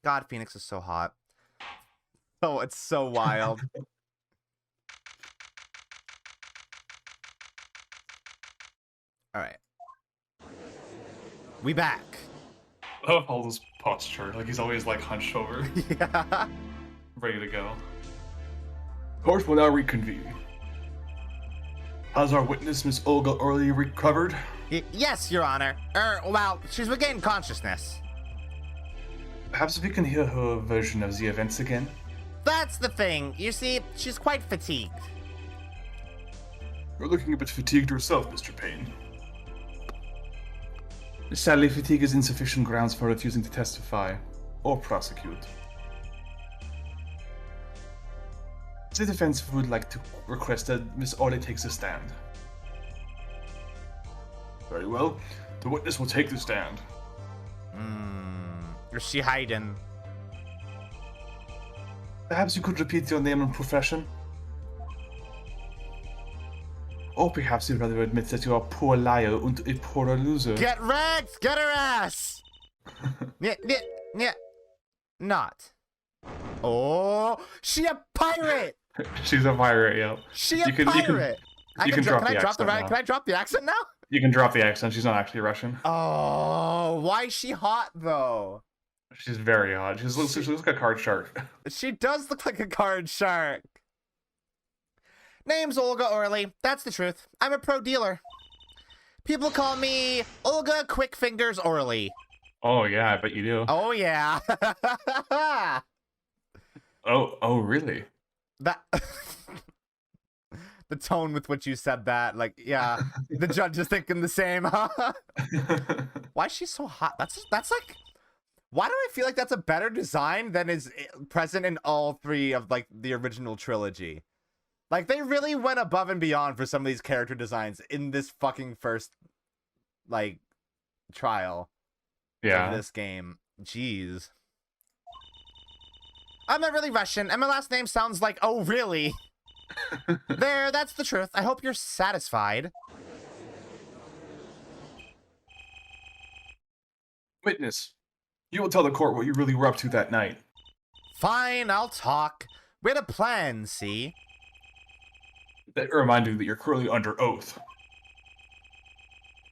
God, Phoenix is so hot. Oh, it's so wild. Alright. We back. I love all this posture. Like, he's always, like, hunched over, Yeah. ready to go. Court will now reconvene. Has our witness, Miss Olga Étoile, recovered? Yes, Your Honor. Well, she's regained consciousness. Perhaps we can hear her version of the events again? That's the thing. You see, she's quite fatigued. You're looking a bit fatigued yourself, Mr. Payne. Sadly, fatigue is insufficient grounds for refusing to testify or prosecute. The defense would like to request that Miss Étoile takes a stand. Very well. The witness will take the stand. Is she hiding? Perhaps you could repeat your name and profession? Or perhaps you'd rather admit that you are a poor liar and a poor loser. Get wrecked! Get her ass! Not. Oh, she a pirate! She's a pirate, yeah. She a pirate! Can I drop the accent now? You can drop the accent. She's not actually Russian. Oh, why is she hot though? She's very hot. She looks like a card shark. She does look like a card shark. Name's Olga Étoile. That's the truth. I'm a pro dealer. People call me Olga Quick Fingers Étoile. Oh yeah, I bet you do. Oh yeah. Oh really? That the tone with which you said that, like, yeah, the judge is thinking the same, huh? Why is she so hot? That's like, why do I feel like that's a better design than is present in all three of, like, the original trilogy? Like, they really went above and beyond for some of these character designs in this fucking first, like, trial of this game. Jeez. I'm not really Russian, and my last name sounds like, oh, really? There, that's the truth. I hope you're satisfied. Witness, you will tell the court what you really were up to that night. Fine, I'll talk. We had a plan, see? That remind you that you're currently under oath.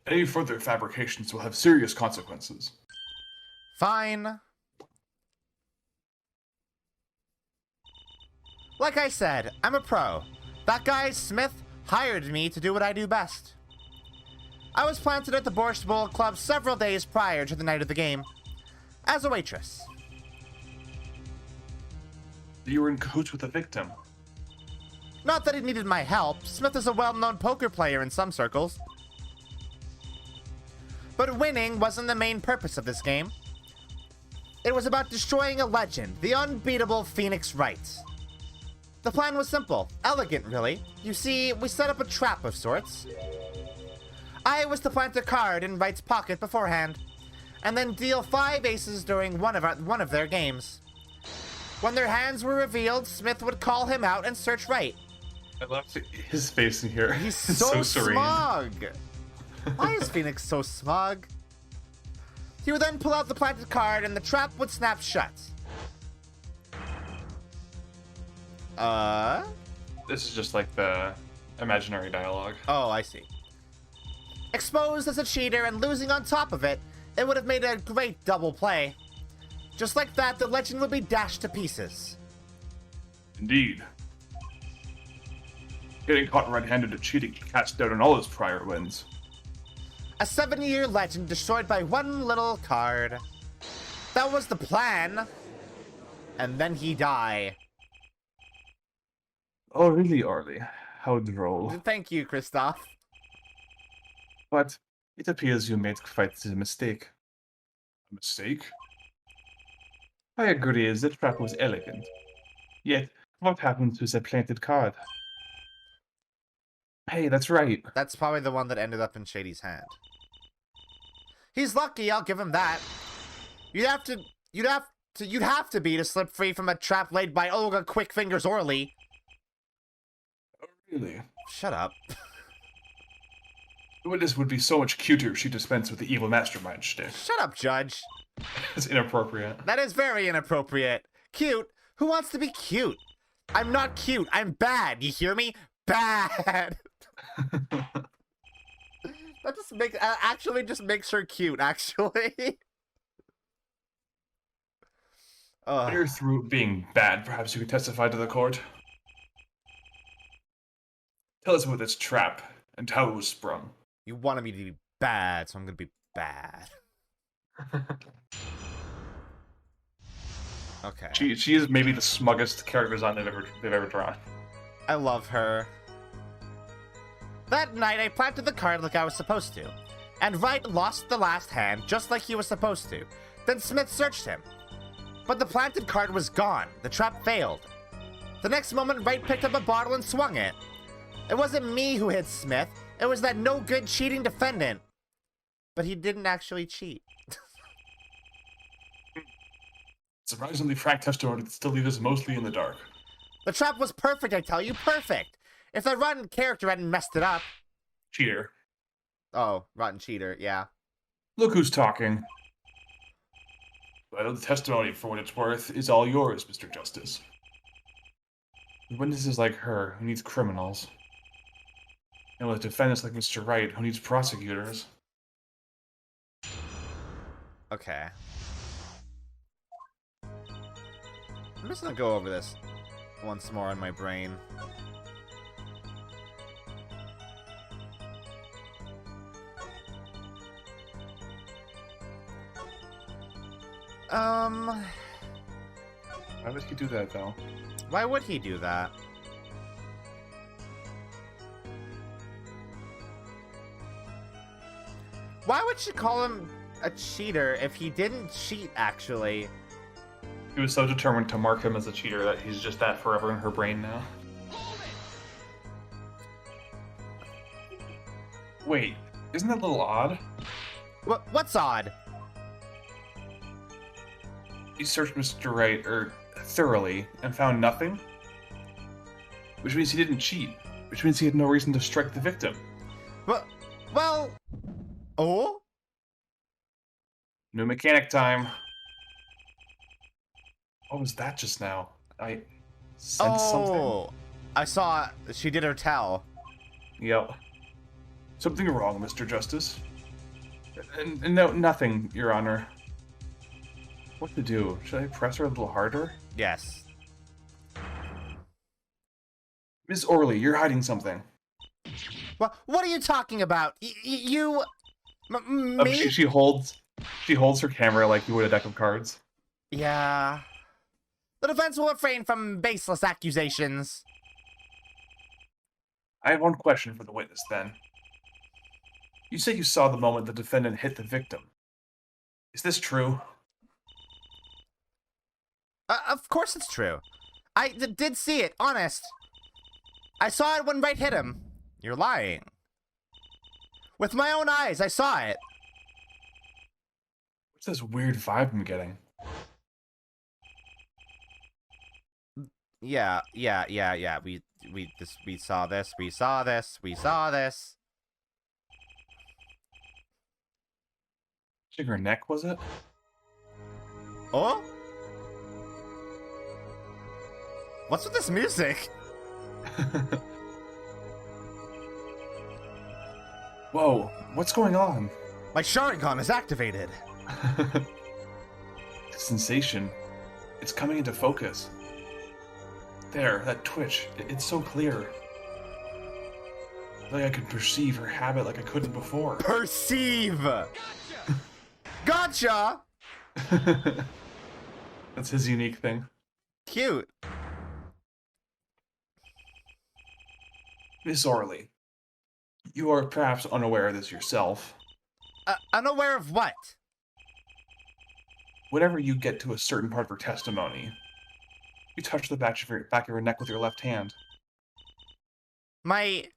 Any further fabrications will have serious consequences. Fine. Like I said, I'm a pro. That guy, Smith, hired me to do what I do best. I was planted at the Borscht Bowl Club several days prior to the night of the game, as a waitress. You were in cahoots with the victim. Not that he needed my help. Smith is a well-known poker player in some circles. But winning wasn't the main purpose of this game. It was about destroying a legend, the unbeatable Phoenix Wright. The plan was simple, elegant really. You see, we set up a trap of sorts. I was to plant a card in Wright's pocket beforehand, and then deal 5 aces during one of their games. When their hands were revealed, Smith would call him out and search Wright. I love his face in here. He's so serene. smug. Why is Phoenix so smug? He would then pull out the planted card and the trap would snap shut. This is just like the imaginary dialogue. Oh, I see. Exposed as a cheater and losing on top of it, it would have made a great double play. Just like that, the legend would be dashed to pieces. Indeed. Getting caught red-handed at cheating catched out on all his prior wins. A 7-year legend destroyed by one little card. That was the plan. And then he died. Oh, really, Arlie? How droll. Thank you, Christoph. But it appears you made quite a mistake. A mistake? I agree, the trap was elegant. Yet, what happened to the planted card? Hey, that's right. That's probably the one that ended up in Shady's hand. He's lucky, I'll give him that. You'd have to be to slip free from a trap laid by Olga Quickfingers Étoile. Oh, really? Shut up. The witness would be so much cuter if she dispensed with the evil mastermind shtick. Shut up, Judge. It's inappropriate. That is very inappropriate. Cute? Who wants to be cute? I'm not cute. I'm bad. You hear me? Bad. That just makes actually just makes her cute. Actually. When you're through being bad, perhaps you could testify to the court. Tell us about this trap and how it was sprung. You wanted me to be bad, so I'm gonna be bad. Okay. She is maybe the smuggest character design they've ever drawn. I love her. That night, I planted the card like I was supposed to, and Wright lost the last hand just like he was supposed to. Then Smith searched him. But the planted card was gone. The trap failed. The next moment, Wright picked up a bottle and swung it. It wasn't me who hit Smith. It was that no-good cheating defendant. But he didn't actually cheat. Surprisingly frank testimony that still leaves us mostly in the dark. The trap was perfect, I tell you, perfect. If the rotten character hadn't messed it up. Cheater. Oh, rotten cheater, yeah. Look who's talking. Well, the testimony, for what it's worth, is all yours, Mr. Justice. Witnesses like her, who needs criminals. And with defendants like Mr. Wright, who needs prosecutors. Okay. I'm just gonna go over this once more in my brain. Why would he do that, though? Why would he do that? Why would she call him a cheater if he didn't cheat, actually? He was so determined to mark him as a cheater that he's just that forever in her brain now. Wait, isn't that a little odd? What's odd? He searched Mr. Wright, thoroughly, and found nothing? Which means he didn't cheat. Which means he had no reason to strike the victim. Well... Oh? New mechanic time. What was that just now? I sensed something. I saw she did her tell. Yep. Something wrong, Mr. Justice. And no, nothing, Your Honor. What to do? Should I press her a little harder? Yes. Miss Orley, you're hiding something. What are you talking about? You... me? She holds her camera like you would a deck of cards. Yeah. The defense will refrain from baseless accusations. I have one question for the witness, then. You say you saw the moment the defendant hit the victim. Is this true? Of course it's true. I did see it, honest. I saw it when Wright hit him. You're lying. With my own eyes, I saw it. What's this weird vibe I'm getting? Yeah. We saw this. Checking her neck, was it? Oh? What's with this music? Whoa, what's going on? My Sharingan is activated. Sensation. It's coming into focus. There, that twitch. It's so clear. Like I could perceive her habit like I couldn't before. Perceive! Gotcha! That's his unique thing. Cute. Miss Orley, you are perhaps unaware of this yourself. Unaware of what? Whenever you get to a certain part of her testimony, you touch the back of her neck with your left hand. My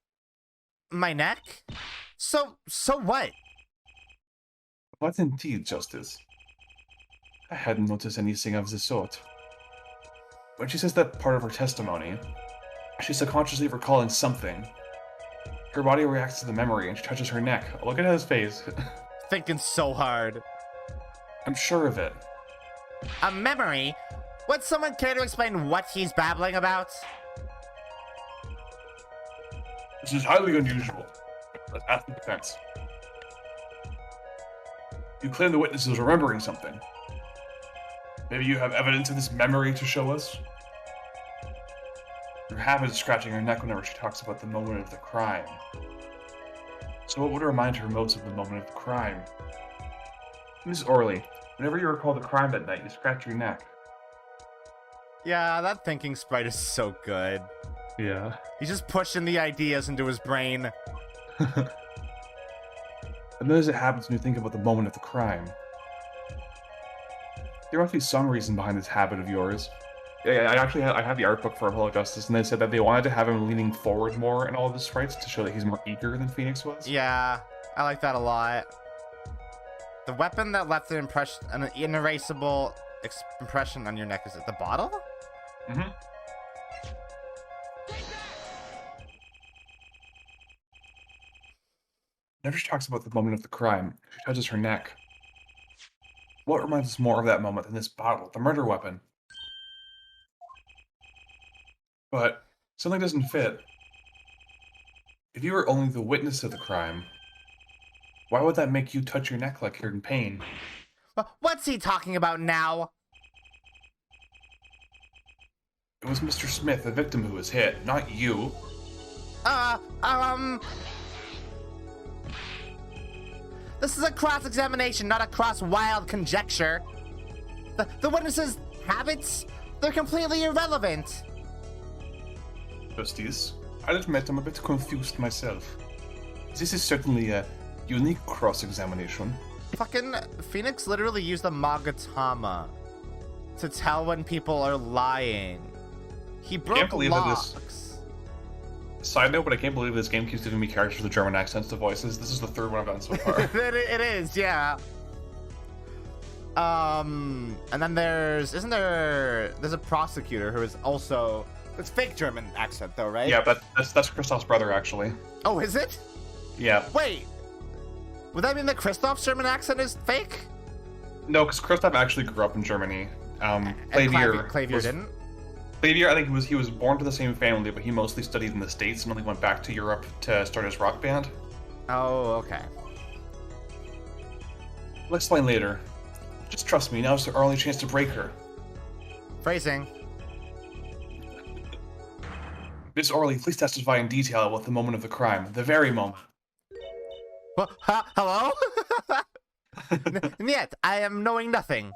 neck? So what? What indeed, Justice? I hadn't noticed anything of the sort. When she says that part of her testimony, she's subconsciously recalling something. Her body reacts to the memory and she touches her neck. Look at his face. Thinking so hard. I'm sure of it. A memory? Would someone care to explain what he's babbling about? This is highly unusual. Let's ask the defense. You claim the witness is remembering something. Maybe you have evidence of this memory to show us? Her habit is scratching her neck whenever she talks about the moment of the crime. So what would remind her most of the moment of the crime? Miss Orley, whenever you recall the crime that night, you scratch your neck. Yeah, that thinking sprite is so good. Yeah. He's just pushing the ideas into his brain. And then as it happens when you think about the moment of the crime. There must be some reason behind this habit of yours. Yeah, I have the art book for Apollo Justice, and they said that they wanted to have him leaning forward more in all of his sprites to show that he's more eager than Phoenix was. Yeah, I like that a lot. The weapon that left an inerasable impression on your neck, is it the bottle? Mm-hmm. Whenever she talks about the moment of the crime, she touches her neck. What reminds us more of that moment than this bottle, the murder weapon? But something doesn't fit. If you were only the witness of the crime, why would that make you touch your neck like you're in pain? What's he talking about now? It was Mr. Smith, the victim, who was hit, not you. This is a cross-examination, not a cross-wild conjecture. The witness's habits? They're completely irrelevant. Justice, I'll admit I'm a bit confused myself. This is certainly a unique cross-examination. Fucking Phoenix literally used the Magatama to tell when people are lying. He broke locks. Side note, but I can't believe this game keeps giving me characters with German accents to voices. This is the third one I've done so far. It is, yeah. And then there's a prosecutor who is also, it's fake German accent though, right? Yeah, but that's Christoph's brother, actually. Oh, is it? Yeah. Wait, would that mean that Christoph's German accent is fake? No, because Christoph actually grew up in Germany. Clavier didn't? Clavier, I think he was born to the same family, but he mostly studied in the States and only went back to Europe to start his rock band. Oh, okay. I'll explain later. Just trust me, now's our only chance to break her. Phrasing. Miss Orley, please testify in detail about the moment of the crime, the very moment. Hello? Yet, I am knowing nothing.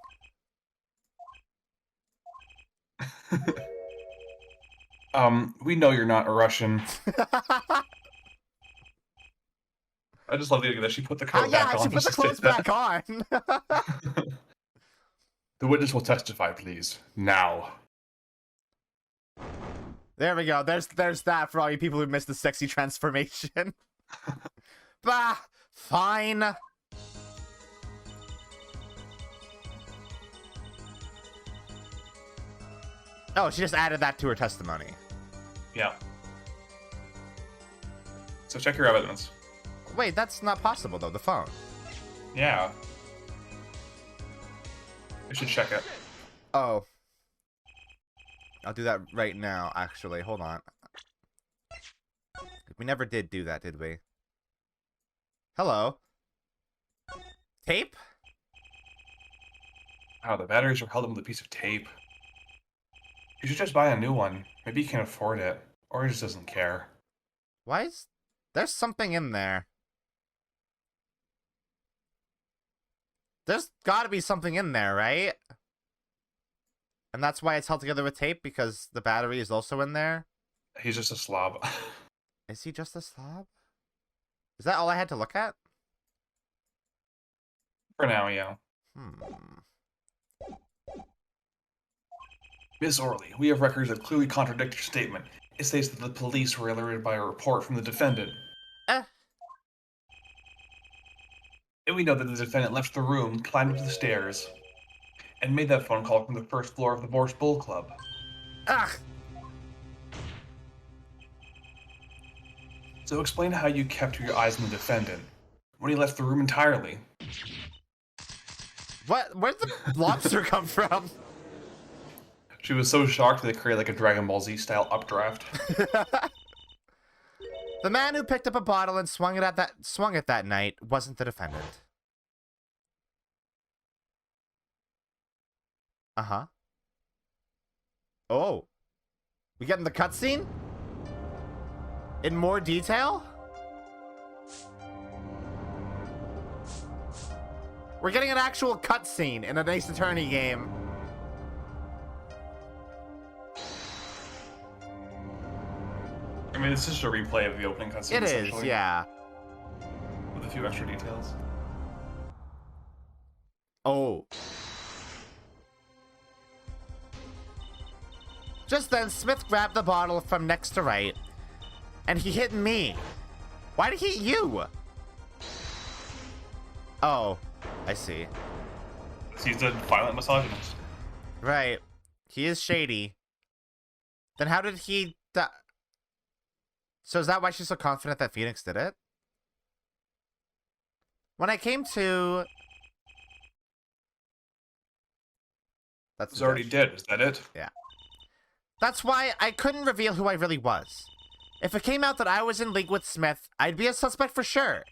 We know you're not a Russian. I just love the idea that she put the coat back on. Yeah, she put the clothes back on. The witness will testify, please. Now. There we go. There's that for all you people who missed the sexy transformation. Bah, fine. Oh, she just added that to her testimony. Yeah. So check your evidence. Wait, that's not possible though, the phone. Yeah. We should check it. Oh. I'll do that right now, actually. Hold on. We never did do that, did we? Hello? Tape? Oh, the batteries are held up with a piece of tape. You should just buy a new one. Maybe you can afford it. Or he just doesn't care. Why is... There's something in there. There's gotta be something in there, right? And that's why it's held together with tape, because the battery is also in there? He's just a slob. Is he just a slob? Is that all I had to look at? For now, yeah. Miss Orley, we have records that clearly contradict your statement. It states that the police were alerted by a report from the defendant. And we know that the defendant left the room, climbed up the stairs, and made that phone call from the first floor of the Borscht Bull Club. Ugh! So explain how you kept your eyes on the defendant when he left the room entirely. What? Where'd the lobster come from? She was so shocked they created like a Dragon Ball Z style updraft. The man who picked up a bottle and swung it that night wasn't the defendant. Uh-huh. Oh. We getting the cutscene? In more detail? We're getting an actual cutscene in an Ace Attorney game. I mean, it's just a replay of the opening cutscene. It is, yeah. With a few extra details. Oh. Just then, Smith grabbed the bottle from next to right, and he hit me. Why did he hit you? Oh, I see. He's a violent misogynist. Right. He is shady. Then how did he die? So is that why she's so confident that Phoenix did it? When I came to... That's He's already dead, is that it? Yeah. That's why I couldn't reveal who I really was. If it came out that I was in league with Smith, I'd be a suspect for sure.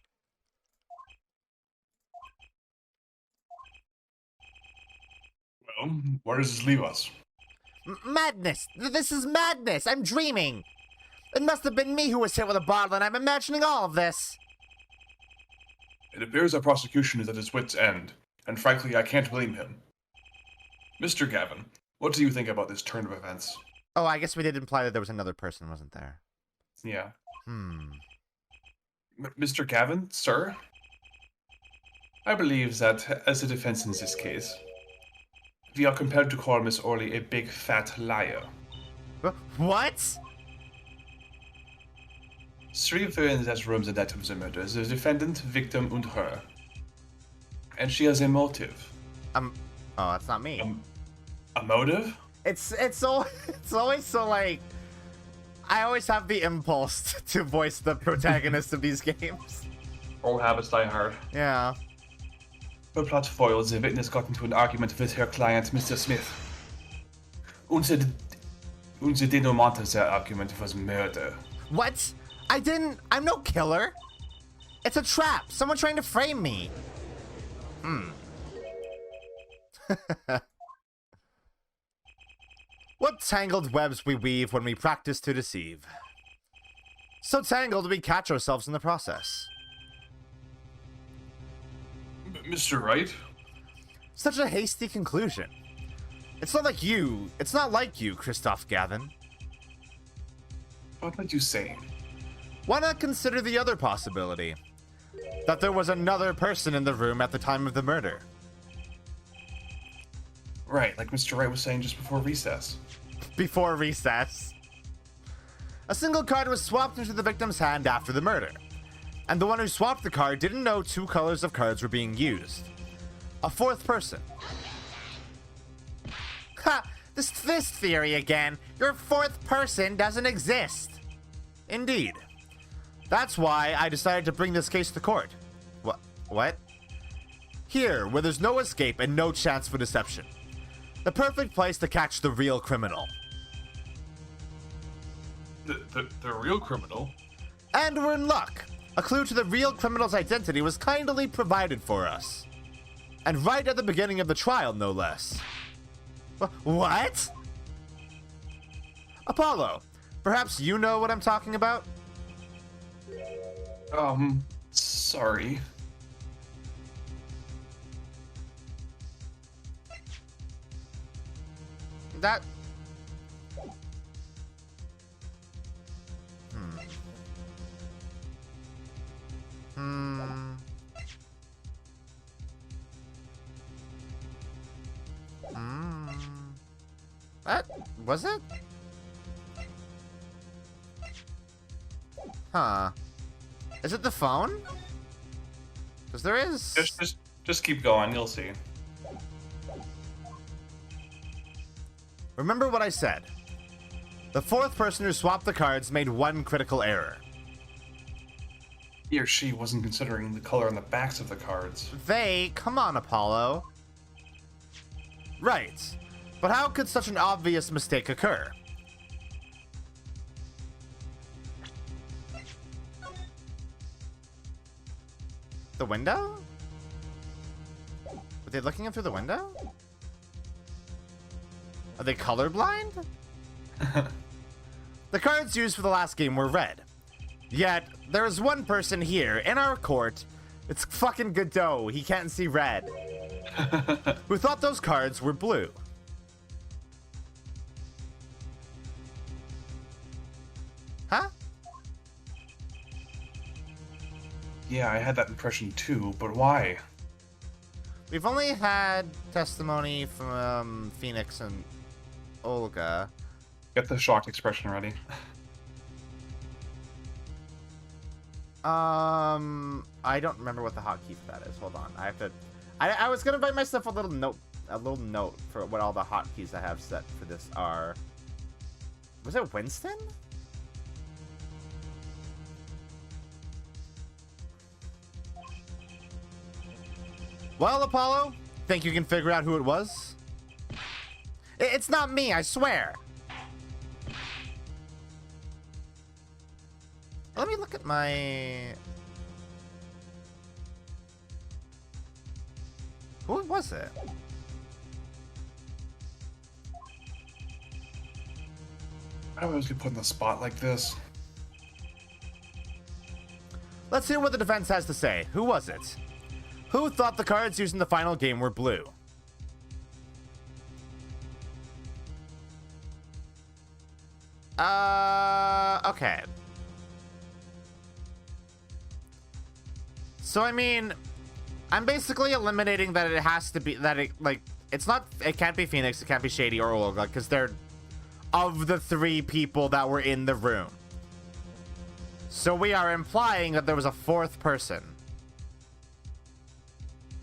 Well, where does this leave us? Madness! This is madness! I'm dreaming! It must have been me who was hit with a bottle, and I'm imagining all of this. It appears our prosecution is at its wit's end, and frankly, I can't blame him. Mr. Gavin, what do you think about this turn of events? Oh, I guess we did imply that there was another person, wasn't there? Yeah. Mr. Gavin, sir? I believe that, as a defense in this case, we are compelled to call Miss Orley a big fat liar. What? 3 were in that room the night of the murder, the defendant, victim, and her. And she has a motive. Oh, that's not me. A motive? It's always so like... I always have the impulse to voice the protagonist of these games. All habits die hard. Yeah. Her plot foiled, the witness got into an argument with her client, Mr. Smith. And the denouement of that argument was murder. What? I'm no killer. It's a trap. Someone trying to frame me. What tangled webs we weave when we practice to deceive. So tangled we catch ourselves in the process. Mr. Wright? Such a hasty conclusion. It's not like you, Christoph Gavin. What are you saying? Why not consider the other possibility? That there was another person in the room at the time of the murder. Right, like Mr. Wright was saying just before recess. Before recess. A single card was swapped into the victim's hand after the murder. And the one who swapped the card didn't know 2 colors of cards were being used. A 4th person. Ha! This theory again. Your 4th person doesn't exist. Indeed. That's why I decided to bring this case to court. What? Here, where there's no escape and no chance for deception. The perfect place to catch the real criminal. The real criminal? And we're in luck. A clue to the real criminal's identity was kindly provided for us. And right at the beginning of the trial, no less. What? Apollo, perhaps you know what I'm talking about? Sorry. That... That... was it? Huh. Is it the phone? Because there is... Just keep going, you'll see. Remember what I said. The 4th person who swapped the cards made one critical error. He or she wasn't considering the color on the backs of the cards. Come on, Apollo. Right. But how could such an obvious mistake occur? The window? Were they looking in through the window? Are they colorblind? The cards used for the last game were red. Yet, there is one person here in our court, it's fucking Godot, he can't see red, who thought those cards were blue. Huh? Yeah, I had that impression too, but why? We've only had testimony from Phoenix and Olga. Get the shocked expression ready. I don't remember what the hotkey for that is. Hold on, I have to. I was gonna write myself a little note for what all the hotkeys I have set for this are. Was it Winston? Well, Apollo, think you can figure out who it was? It's not me, I swear. Let me look at my... Who was it? I always get put in the spot like this. Let's hear what the defense has to say. Who was it? Who thought the cards used in the final game were blue? Okay. So, I mean, I'm basically eliminating that it has to be, that it, like, it's not, it can't be Phoenix, it can't be Shady or Olga, because they're of the three people that were in the room. So we are implying that there was a fourth person.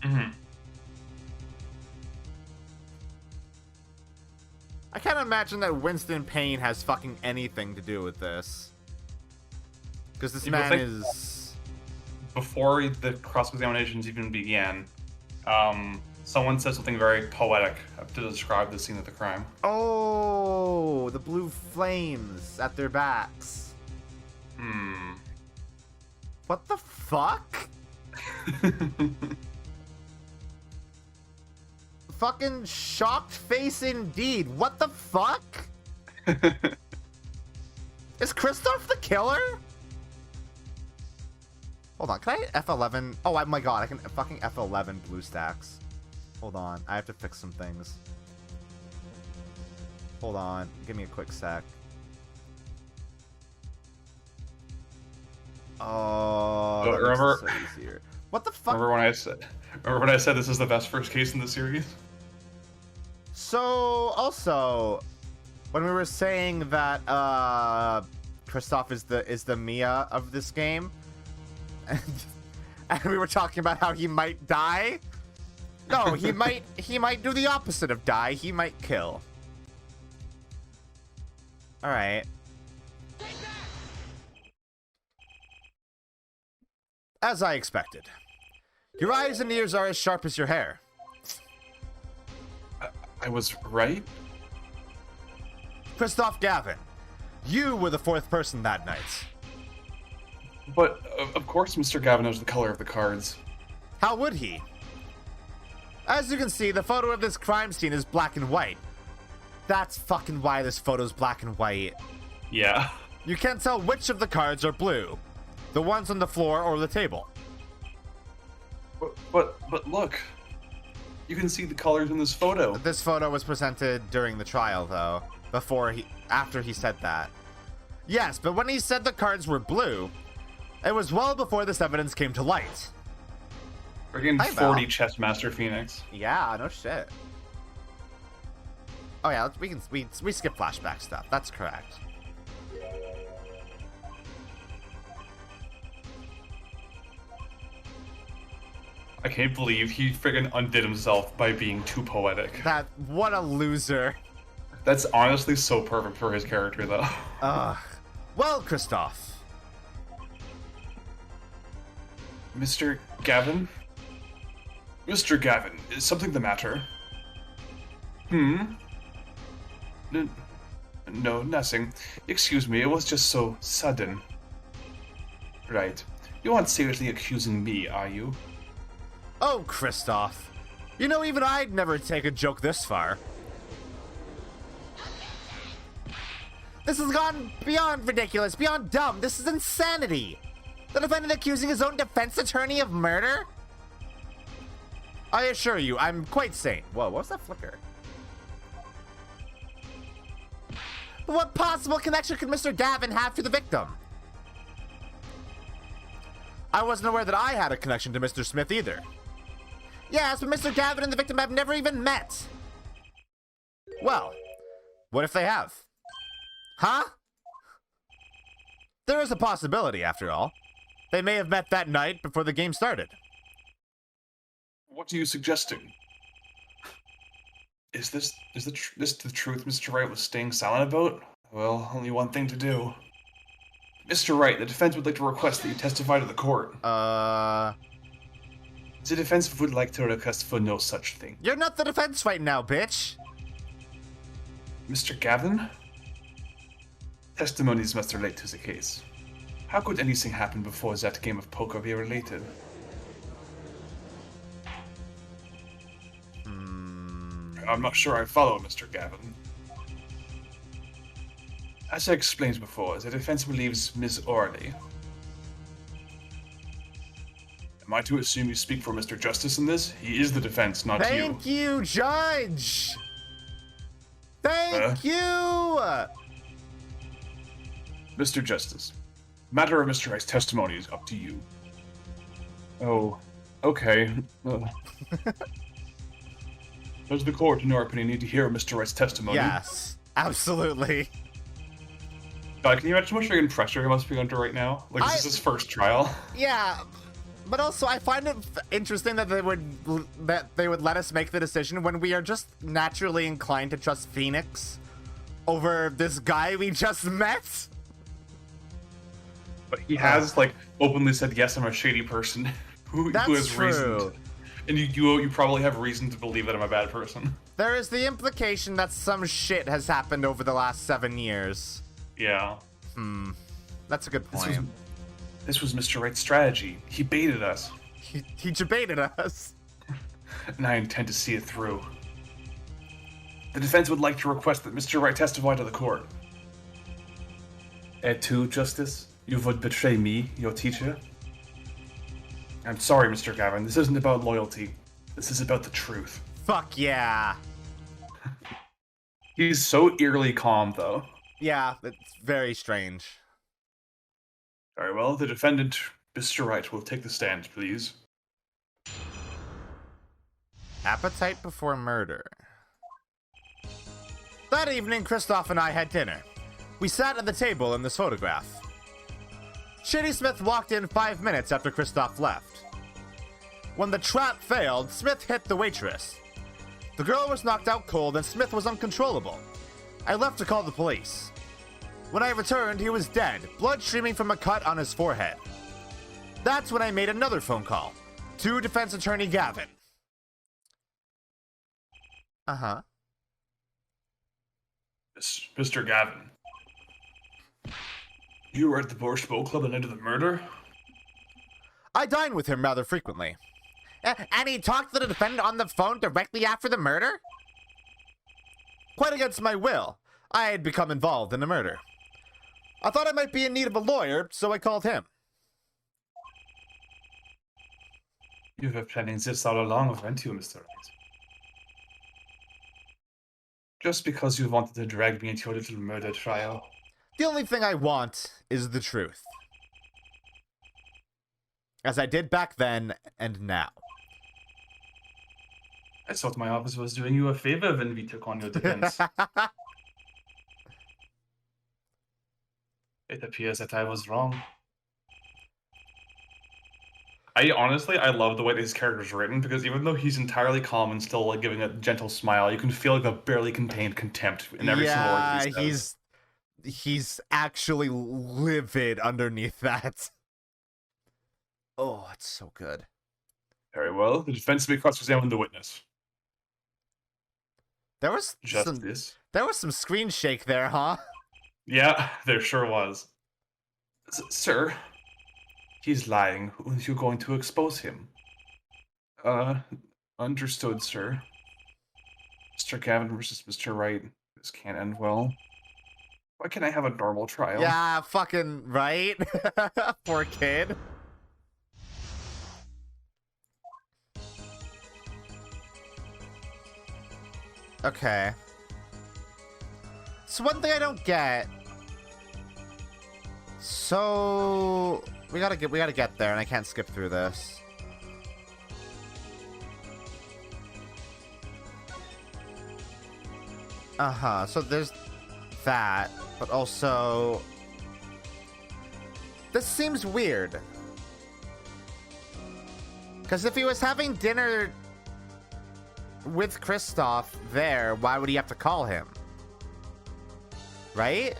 Mm-hmm. I can't imagine that Winston Payne has fucking anything to do with this. Because this man is... Before the cross-examinations even began, someone said something very poetic to describe the scene of the crime. Oh, the blue flames at their backs. Hmm. What the fuck? Fucking shocked face indeed. What the fuck? Is Christoph the killer? Hold on, can I F11? Oh my god, I can fucking F11 blue stacks. Hold on, I have to fix some things. Hold on, give me a quick sec. Oh, that remember, makes it so easier. What the fuck? Remember when I said this is the best first case in the series? So, also, when we were saying that Christoph is the Mia of this game, and we were talking about how he might die. No, he might do the opposite of die. He might kill. All right. As I expected. Your eyes and ears are as sharp as your hair. I was right? Christoph Gavin, you were the fourth person that night. But, of course Mr. Gavin knows the color of the cards. How would he? As you can see, the photo of this crime scene is black and white. That's fucking why this photo's black and white. Yeah. You can't tell which of the cards are blue. The ones on the floor or the table. But look. You can see the colors in this photo. This photo was presented during the trial, though. After he said that. Yes, but when he said the cards were blue, it was well before this evidence came to light. We're getting Hi, Val. 40 chess master Phoenix. Yeah, no shit. Oh yeah, we skip flashback stuff. That's correct. I can't believe he friggin' undid himself by being too poetic. What a loser. That's honestly so perfect for his character, though. Well, Christoph. Mr. Gavin? Mr. Gavin, is something the matter? Hmm? No, nothing. Excuse me, it was just so sudden. Right. You aren't seriously accusing me, are you? Oh, Kristoff. You know, even I'd never take a joke this far. This has gone beyond ridiculous, beyond dumb. This is insanity. The defendant accusing his own defense attorney of murder? I assure you, I'm quite sane. Whoa, what was that flicker? But what possible connection could Mr. Gavin have to the victim? I wasn't aware that I had a connection to Mr. Smith either. Yes, but Mr. Gavin and the victim have never even met. Well, what if they have? Huh? There is a possibility, after all. They may have met that night before the game started. What are you suggesting? Is this the truth Mr. Wright was staying silent about? Well, only one thing to do. Mr. Wright, the defense would like to request that you testify to the court. The defense would like to request for no such thing. You're not the defense right now, bitch. Mr. Gavin? Testimonies must relate to the case. How could anything happen before that game of poker be related? I'm not sure I follow, Mr. Gavin. As I explained before, the defense believes Ms. Orley. Am I to assume you speak for Mr. Justice in this? He is the defense, not you. Thank you, Judge! Thank you! Mr. Justice, matter of Mr. Wright's testimony is up to you. Oh, okay. Does the court, in your opinion, need to hear Mr. Wright's testimony? Yes, absolutely. God, can you imagine how much friggin' pressure he must be under right now? Like, this is his first trial. Yeah, but also I find it interesting that they would let us make the decision when we are just naturally inclined to trust Phoenix over this guy we just met. But he has, like, openly said, yes, I'm a shady person who has true. reason. And you probably have reason to believe that I'm a bad person. There is the implication that some shit has happened over the last 7 years. Yeah. That's a good point. This was Mr. Wright's strategy. He baited us. He debated us. And I intend to see it through. The defense would like to request that Mr. Wright testify to the court. Et tu, Justice? You would betray me, your teacher? I'm sorry, Mr. Gavin. This isn't about loyalty. This is about the truth. Fuck yeah. He's so eerily calm, though. Yeah, it's very strange. Very well. The defendant, Mr. Wright, will take the stand, please. Appetite before murder. That evening, Kristoff and I had dinner. We sat at the table in this photograph. Shady Smith walked in 5 minutes after Kristoff left. When the trap failed, Smith hit the waitress. The girl was knocked out cold and Smith was uncontrollable. I left to call the police. When I returned, he was dead, blood streaming from a cut on his forehead. That's when I made another phone call to defense attorney Gavin. Uh-huh. Mr. Gavin. You were at the Borscht Boat Club the night of the murder? I dine with him rather frequently. And he talked to the defendant on the phone directly after the murder? Quite against my will, I had become involved in the murder. I thought I might be in need of a lawyer, so I called him. You were planning this all along, weren't you, Mr. Wright? Just because you wanted to drag me into your little murder trial. The only thing I want is the truth. As I did back then and now. I thought my office was doing you a favor when we took on your defense. It appears that I was wrong. I love the way this character's written, because even though he's entirely calm and still like giving a gentle smile, you can feel like a barely contained contempt in every single word he says. He's actually livid underneath that. Oh, it's so good. Very well. The defense may cross-examine the witness. There was some screen shake there, huh? Yeah, there sure was. Sir, he's lying. Aren't you going to expose him? Understood, sir. Mr. Gavin versus Mr. Wright. This can't end well. Why can't I have a normal trial? Yeah, fucking right. Poor kid. Okay. So one thing I don't get. So we gotta get there, and I can't skip through this. So there's that, but also this seems weird. Because if he was having dinner with Kristoff there, why would he have to call him? Right?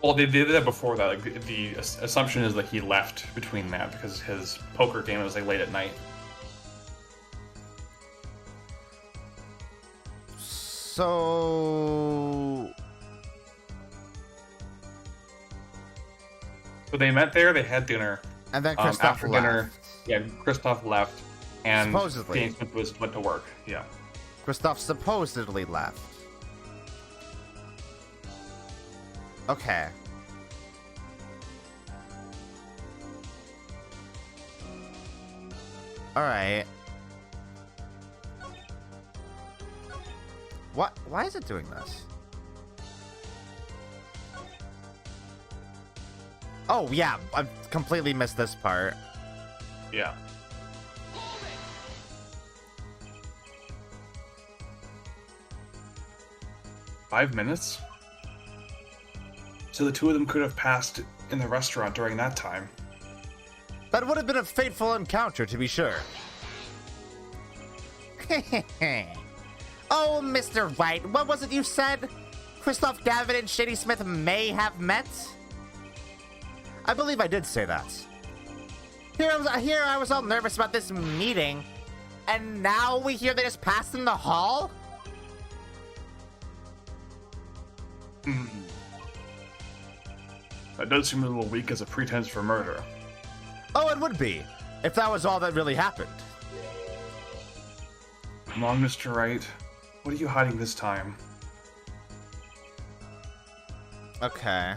Well, they did that before that. Like, the assumption is that he left between that because his poker game was like late at night. So they met there. They had dinner, and then Kristoff after left. dinner. Yeah, Kristoff left, and Supposedly. Danny Smith went to work. Yeah. Kristoff supposedly left. Okay. Alright. What? Why is it doing this? Oh, yeah. I completely missed this part. Yeah. "5 minutes? So the two of them could have passed in the restaurant during that time. That would have been a fateful encounter, to be sure. Oh, Mr. White, what was it you said? Kristoff Gavin and Shady Smith may have met? I believe I did say that. Here I was all nervous about this meeting, and now we hear they just passed in the hall? That does seem a little weak as a pretense for murder. Oh, it would be, if that was all that really happened. Come on, Mr. Wright. What are you hiding this time? Okay.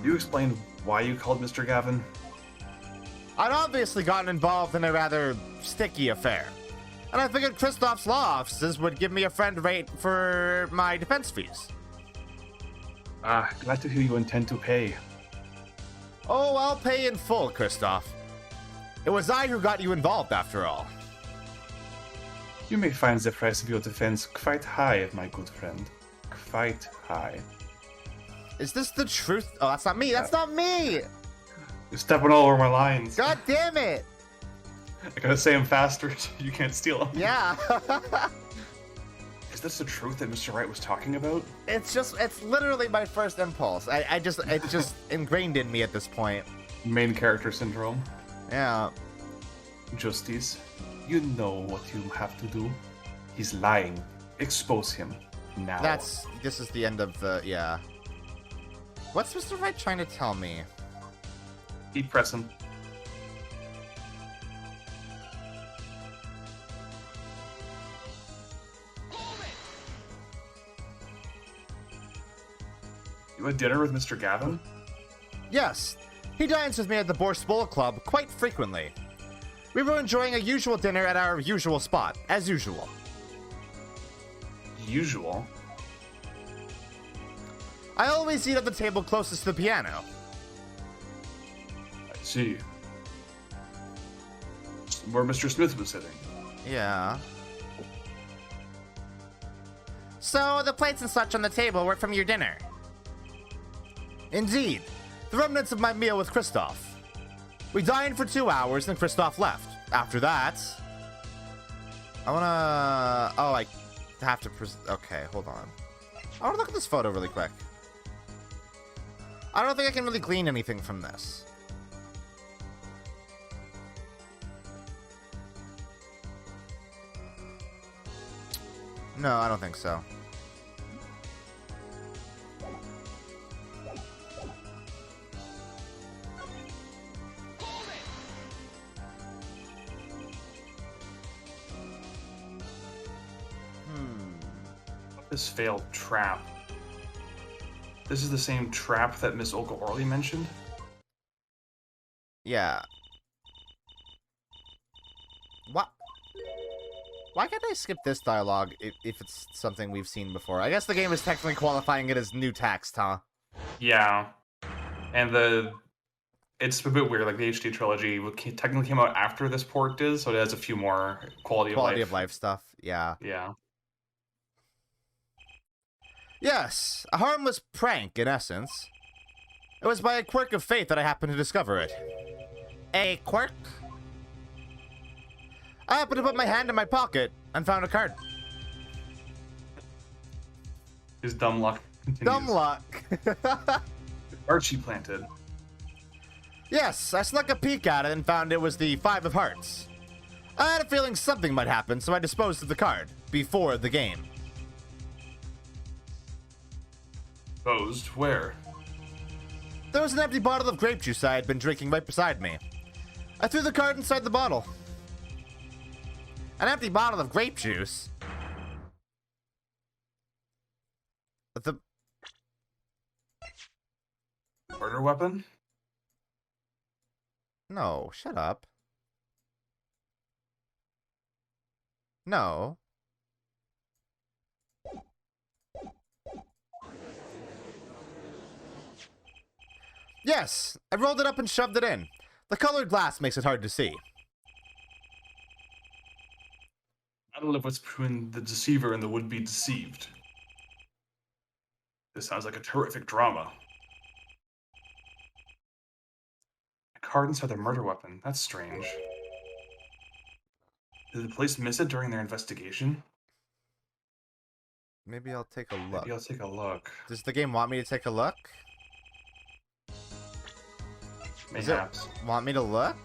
You explained why you called Mr. Gavin? I'd obviously gotten involved in a rather sticky affair. And I figured Kristoff's law offices would give me a friend rate for my defense fees. Glad to hear you intend to pay. Oh, I'll pay in full, Kristoff. It was I who got you involved, after all. You may find the price of your defense quite high, my good friend. Quite high. Is this the truth? Oh, that's not me. That's not me! You're stepping all over my lines. God damn it! I gotta say them faster so you can't steal them. Yeah. Is this the truth that Mr. Wright was talking about? it's literally my it's just ingrained in me at this point. Main character syndrome. Yeah. Justice, you know what you have to do. He's lying. Expose him. Now. This is the end of the, yeah. What's Mr. Wright trying to tell me? Keep pressing. You had dinner with Mr. Gavin? Yes. He dines with me at the Bourse Bowl Club quite frequently. We were enjoying a usual dinner at our usual spot, as usual. Usual? I always eat at the table closest to the piano. I see. Where Mr. Smith was sitting. Yeah. So, the plates and such on the table were from your dinner? Indeed. The remnants of my meal with Kristoff. We dined for 2 hours, then Kristoff left. After that... have to okay, hold on. I want to look at this photo really quick. I don't think I can really glean anything from this. No, I don't think so. This failed trap. This is the same trap that Miss Olga Orley mentioned? Yeah. What? Why can't I skip this dialogue if it's something we've seen before? I guess the game is technically qualifying it as new text, huh? Yeah. And it's a bit weird, like the HD trilogy technically came out after this port did, so it has a few more quality of life stuff, yeah. Yeah. Yes, a harmless prank, in essence. It was by a quirk of fate that I happened to discover it. A quirk? I happened to put my hand in my pocket and found a card. His dumb luck continues. Dumb luck. Archie planted. Yes, I snuck a peek at it and found it was the 5 of hearts. I had a feeling something might happen, so I disposed of the card before the game. Posed where? There was an empty bottle of grape juice I had been drinking right beside me. I threw the card inside the bottle. An empty bottle of grape juice? The Murder weapon? No, shut up. No. Yes, I rolled it up and shoved it in. The colored glass makes it hard to see. Battle of what's between the deceiver and the would-be deceived. This sounds like a terrific drama. A card inside the murder weapon. That's strange. Did the police miss it during their investigation? Maybe I'll take a look. Maybe I'll take a look. Does the game want me to take a look? Mayhaps. Does it want me to look?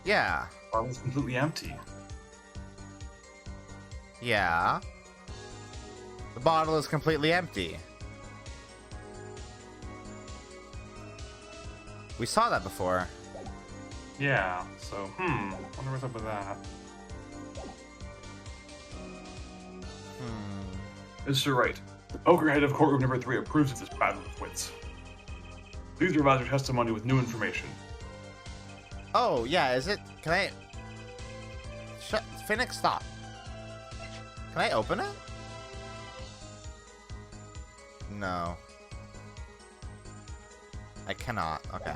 Yeah. The bottle's completely empty. Yeah. The bottle is completely empty. We saw that before. Yeah, so, wonder what's up with that. Mr. Wright, the poker head of courtroom number 3 approves of this battle of wits. Please revise your testimony with new information. Oh, yeah, is it? Can I... Phoenix, stop. Can I open it? No. I cannot. Okay.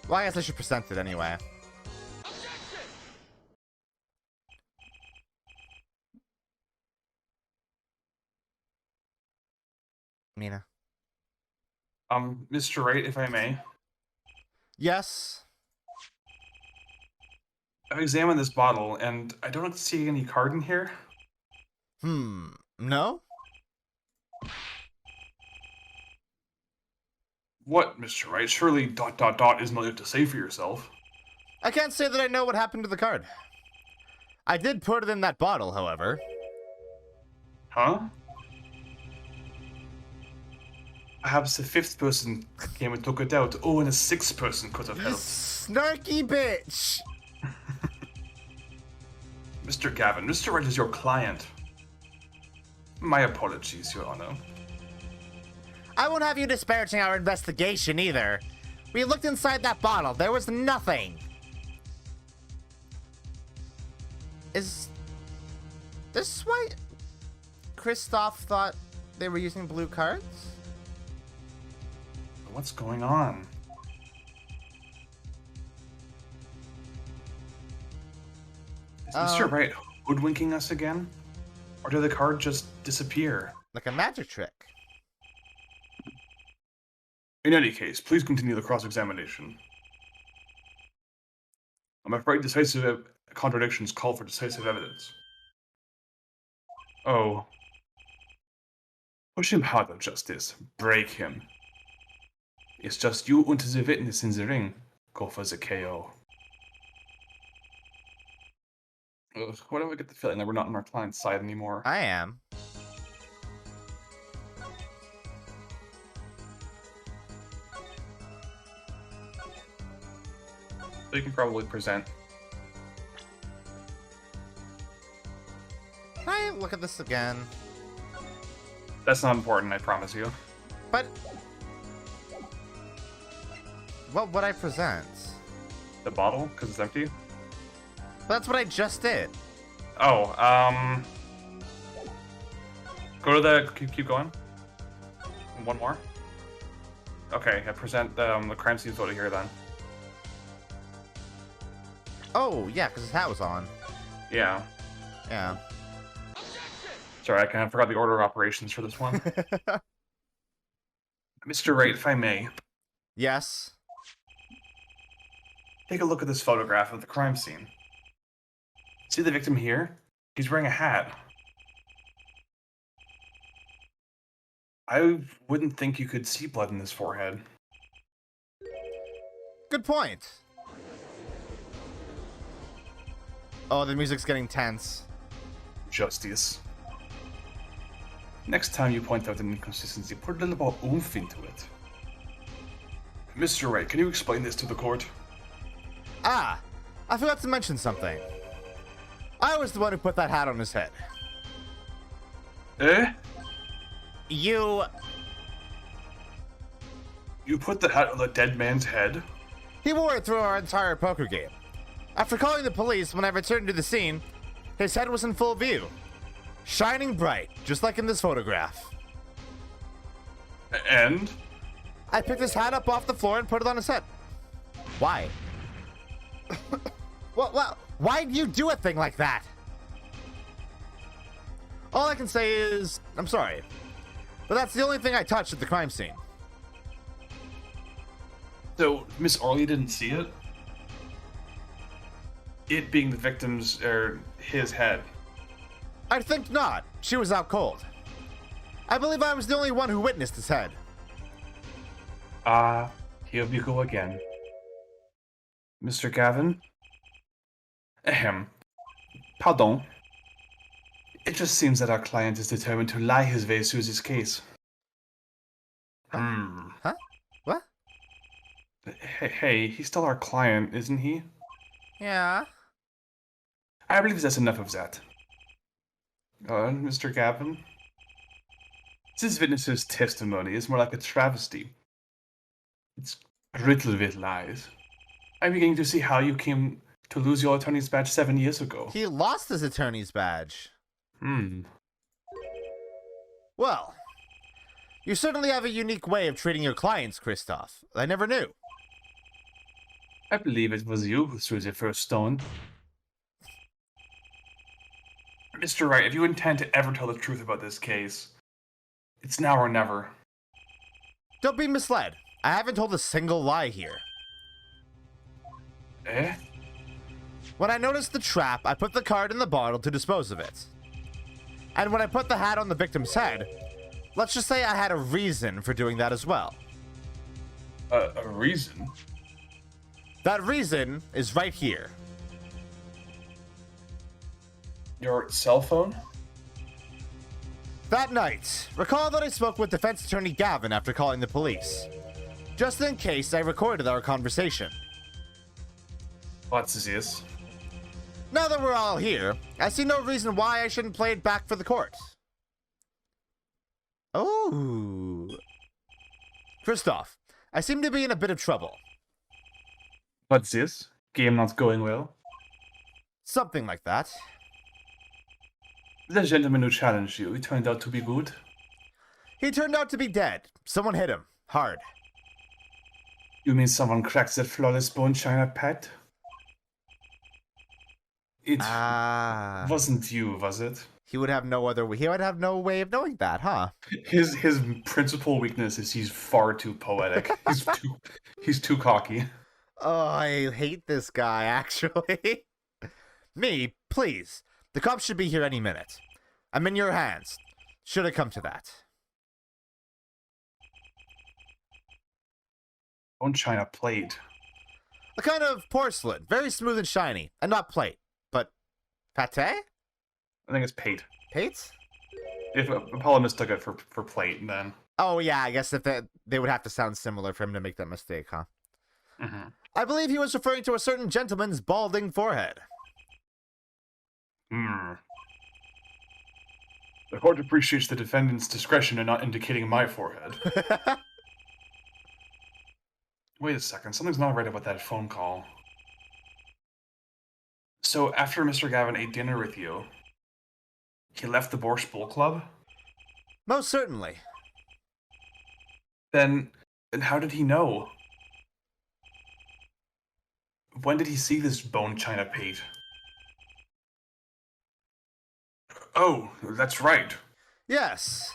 Well, I guess I should present it anyway. Mina. Mr. Wright, if I may. Yes? I've examined this bottle, and I don't see any card in here. No? What, Mr. Wright? Surely ... isn't all you have to say for yourself. I can't say that I know what happened to the card. I did put it in that bottle, however. Huh? Perhaps the 5th person came and took it out. Oh, and a 6th person could have You helped. snarky bitch! Mr. Gavin, Mr. Wright is your client. My apologies, Your Honor. I won't have you disparaging our investigation either. We looked inside that bottle. There was nothing. Is this why Kristoff thought they were using blue cards? What's going on? Is Mr. Wright hoodwinking us again? Or did the card just disappear? Like a magic trick. In any case, please continue the cross-examination. I'm afraid decisive contradictions call for decisive evidence. Oh. Push him harder, Justice. Break him. It's just you and the witness in the ring. Go for the KO. Ugh, why do I get the feeling that we're not on our client's side anymore? I am. So you can probably present. Can I look at this again? That's not important, I promise you. But what would I present? The bottle? Because it's empty? That's what I just did. Oh, go to the... Keep going. One more. Okay, I present the crime scene photo here then. Oh, yeah, because his hat was on. Yeah. Yeah. Sorry, I kind of forgot the order of operations for this one. Mr. Wright, if I may, Yes. take a look at this photograph of the crime scene. See the victim here? He's wearing a hat. I wouldn't think you could see blood in his forehead. Good point. Oh, the music's getting tense. Justice. Next time you point out an inconsistency, put a little more oomph into it. Mr. Wright, can you explain this to the court? Ah, I forgot to mention something. I was the one who put that hat on his head. Eh? You You put the hat on the dead man's head? He wore it through our entire poker game. After calling the police, when I returned to the scene, his head was in full view. Shining bright, just like in this photograph. And? I picked his hat up off the floor and put it on his head. Why? Well, why do you do a thing like that? All I can say is, I'm sorry. But that's the only thing I touched at the crime scene. So, Miss Orley didn't see it? It being the victim's, or his head. I think not. She was out cold. I believe I was the only one who witnessed his head. Ah, here we go again. Mr. Gavin? Ahem. Pardon. It just seems that our client is determined to lie his way through this case. Huh? What? Hey, he's still our client, isn't he? Yeah. I believe that's enough of that. Mr. Gavin? This witness's testimony is more like a travesty. It's riddled with lies. I'm beginning to see how you came to lose your attorney's badge 7 years ago. He lost his attorney's badge. Well, you certainly have a unique way of treating your clients, Christoph. I never knew. I believe it was you who threw the first stone. Mr. Wright, if you intend to ever tell the truth about this case, it's now or never. Don't be misled. I haven't told a single lie here. Eh? When I noticed the trap, I put the card in the bottle to dispose of it. And when I put the hat on the victim's head, let's just say I had a reason for doing that as well. A reason? That reason is right here. Your cell phone? That night, recall that I spoke with defense attorney Gavin after calling the police. Just in case, I recorded our conversation. What's this? Now that we're all here, I see no reason why I shouldn't play it back for the court. Oh. Christoph, I seem to be in a bit of trouble. What's this? Game not going well? Something like that. The gentleman who challenged you, he turned out to be good. He turned out to be dead. Someone hit him. Hard. You mean someone cracked that flawless bone china pet? It wasn't you, was it? He would have no other. He would have no way of knowing that, huh? His principal weakness is he's far too poetic. He's too cocky. Oh, I hate this guy, actually. Me, please. The cops should be here any minute. I'm in your hands. Should it come to that. Bone china plate. A kind of porcelain, very smooth and shiny, and not plate, but pate? I think it's pate. Pate? If Apollo mistook it for plate, then. Oh yeah, I guess if they would have to sound similar for him to make that mistake, huh? Mm-hmm. I believe he was referring to a certain gentleman's balding forehead. Hmm. The court appreciates the defendant's discretion in not indicating my forehead. Wait a second, something's not right about that phone call. So after Mr. Gavin ate dinner with you, he left the Borscht Bull Club? Most certainly. Then how did he know? When did he see this bone china pate? Oh, that's right. Yes.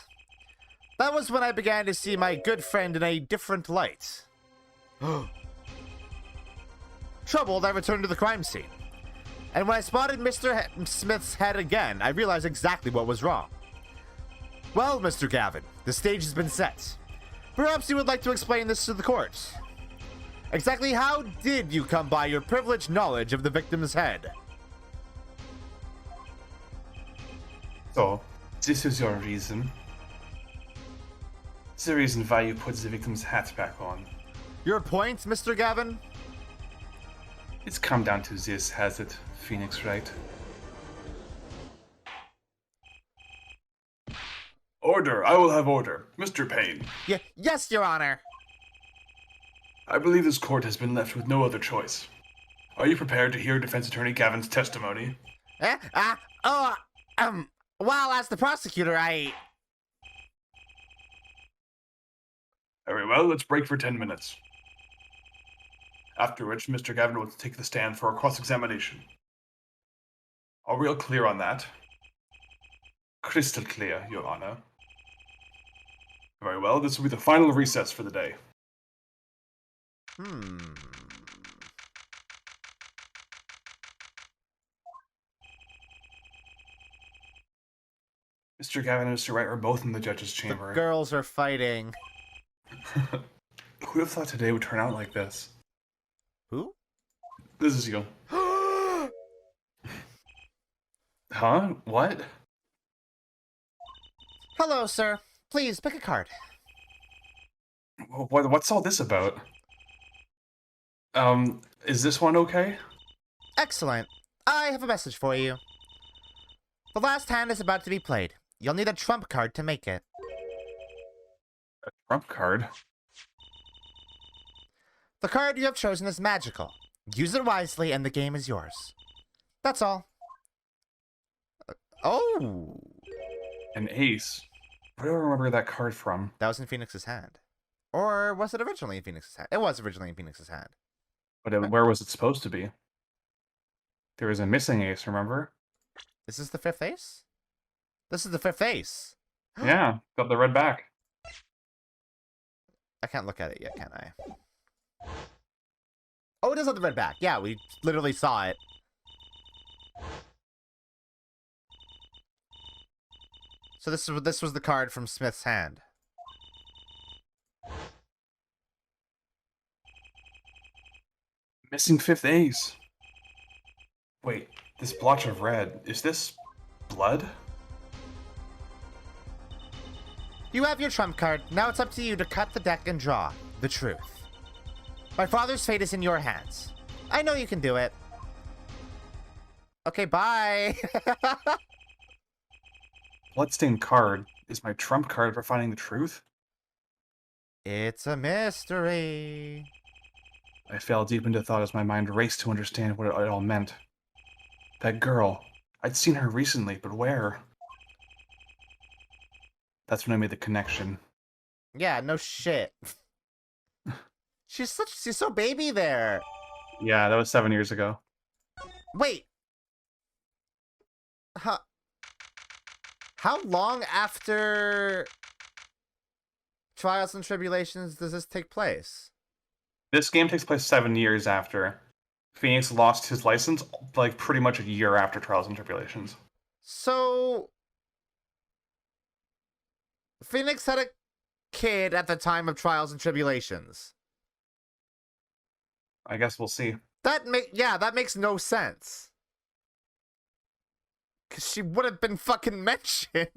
That was when I began to see my good friend in a different light. Troubled, I returned to the crime scene. And when I spotted Mr. Smith's head again, I realized exactly what was wrong. Well, Mr. Gavin, the stage has been set. Perhaps you would like to explain this to the court. Exactly how did you come by your privileged knowledge of the victim's head? So, this is your reason. It's the reason why you put the victim's hat back on. Your point, Mr. Gavin? It's come down to this, has it, Phoenix Wright? Order! I will have order. Mr. Payne. Yes, Your Honor. I believe this court has been left with no other choice. Are you prepared to hear defense attorney Gavin's testimony? Well, as the prosecutor, Very well, let's break for 10 minutes. After which, Mr. Gavin will take the stand for a cross-examination. Are we all clear on that? Crystal clear, Your Honor. Very well, this will be the final recess for the day. Mr. Gavin and Mr. Wright are both in the judge's chamber. The girls are fighting. Who would have thought today would turn out like this? Who? This is you. Huh? What? Hello, sir. Please, pick a card. What's all this about? Is this one okay? Excellent. I have a message for you. The last hand is about to be played. You'll need a trump card to make it. A trump card? The card you have chosen is magical. Use it wisely and the game is yours. That's all. Oh! An ace? Where do I remember that card from? That was in Phoenix's hand. Or was it originally in Phoenix's hand? It was originally in Phoenix's hand. But where was it supposed to be? There was a missing ace, remember? This is the fifth ace? This is the fifth ace. Yeah, got the red back. I can't look at it yet, can I? Oh, it does have the red back. Yeah, we literally saw it. So this was the card from Smith's hand. Missing fifth ace. Wait, this blotch of red, is this blood? You have your trump card. Now it's up to you to cut the deck and draw the truth. My father's fate is in your hands. I know you can do it. Okay, bye. Bloodstained card is my trump card for finding the truth? It's a mystery. I fell deep into thought as my mind raced to understand what it all meant. That girl. I'd seen her recently, but where? That's when I made the connection. Yeah, no shit. She's so baby there. Yeah, that was 7 years ago. Wait. Huh. How long after Trials and Tribulations does this take place? This game takes place 7 years after Phoenix lost his license, like pretty much a year after Trials and Tribulations. So Phoenix had a kid at the time of Trials and Tribulations. I guess we'll see. That makes no sense. Cause she would have been fucking mentioned.